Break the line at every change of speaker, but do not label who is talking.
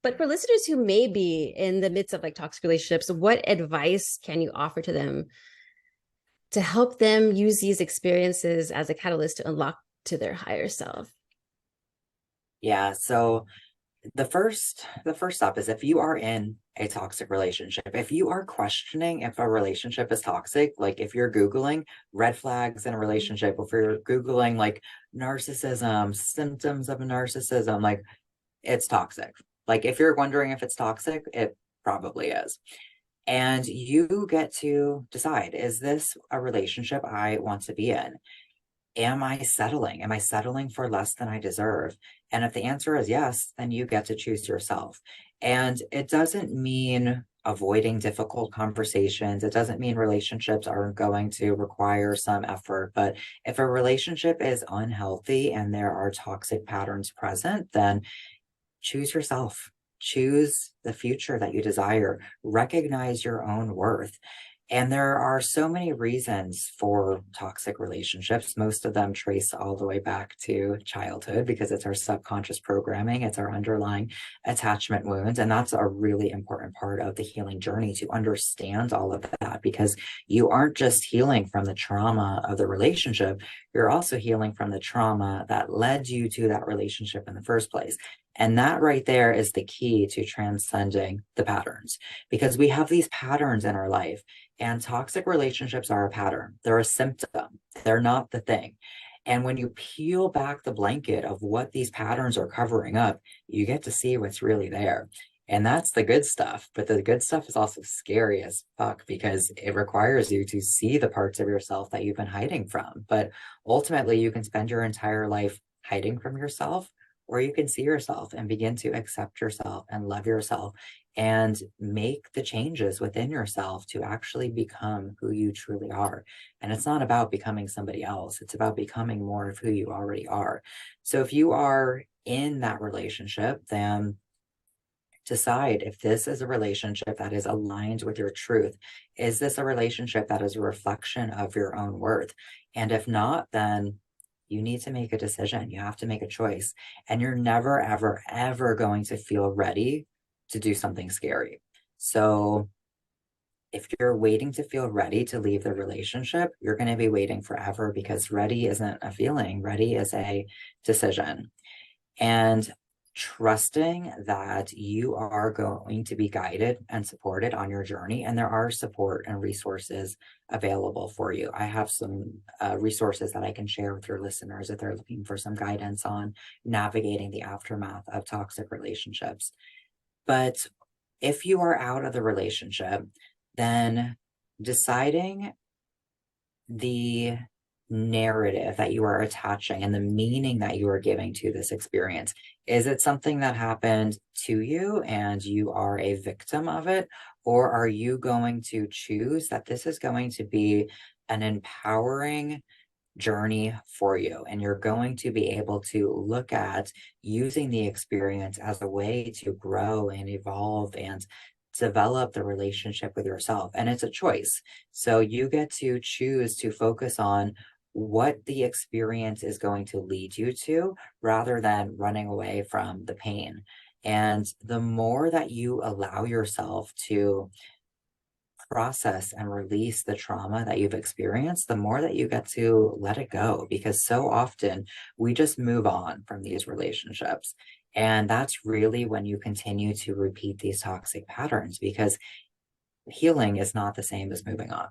But for listeners who may be in the midst of like toxic relationships, what advice can you offer to them to help them use these experiences as a catalyst to unlock to their higher self?
Yeah, so the first step is, if you are in a toxic relationship, if you are questioning if a relationship is toxic, like if you're Googling red flags in a relationship, if you're Googling like narcissism, symptoms of narcissism, like it's toxic. Like if you're wondering if it's toxic, it probably is. And you get to decide, is this a relationship I want to be in? Am I settling? Am I settling for less than I deserve? And if the answer is yes, then you get to choose yourself. And it doesn't mean avoiding difficult conversations. It doesn't mean relationships aren't going to require some effort. But if a relationship is unhealthy and there are toxic patterns present, then choose yourself. Choose the future that you desire. Recognize your own worth. And there are so many reasons for toxic relationships. Most of them trace all the way back to childhood because it's our subconscious programming, it's our underlying attachment wounds. And that's a really important part of the healing journey, to understand all of that, because you aren't just healing from the trauma of the relationship, you're also healing from the trauma that led you to that relationship in the first place. And that right there is the key to transcending the patterns, because we have these patterns in our life, and toxic relationships are a pattern. They're a symptom. They're not the thing. And when you peel back the blanket of what these patterns are covering up, you get to see what's really there. And that's the good stuff. But the good stuff is also scary as fuck, because it requires you to see the parts of yourself that you've been hiding from. But ultimately, you can spend your entire life hiding from yourself, or you can see yourself and begin to accept yourself and love yourself and make the changes within yourself to actually become who you truly are. And it's not about becoming somebody else, it's about becoming more of who you already are. So if you are in that relationship, then decide if this is a relationship that is aligned with your truth. Is this a relationship that is a reflection of your own worth? And if not, then you need to make a decision. You have to make a choice. And you're never, ever, ever going to feel ready to do something scary. So if you're waiting to feel ready to leave the relationship, you're going to be waiting forever, because ready isn't a feeling, ready is a decision. And trusting that you are going to be guided and supported on your journey. And there are support and resources available for you. I have some resources that I can share with your listeners if they're looking for some guidance on navigating the aftermath of toxic relationships. But if you are out of the relationship, then deciding the narrative that you are attaching and the meaning that you are giving to this experience. Is it something that happened to you and you are a victim of it? Or are you going to choose that this is going to be an empowering journey for you, and you're going to be able to look at using the experience as a way to grow and evolve and develop the relationship with yourself? And it's a choice, so you get to choose to focus on what the experience is going to lead you to, rather than running away from the pain. And the more that you allow yourself to process and release the trauma that you've experienced, the more that you get to let it go. Because so often we just move on from these relationships. And that's really when you continue to repeat these toxic patterns, because healing is not the same as moving on.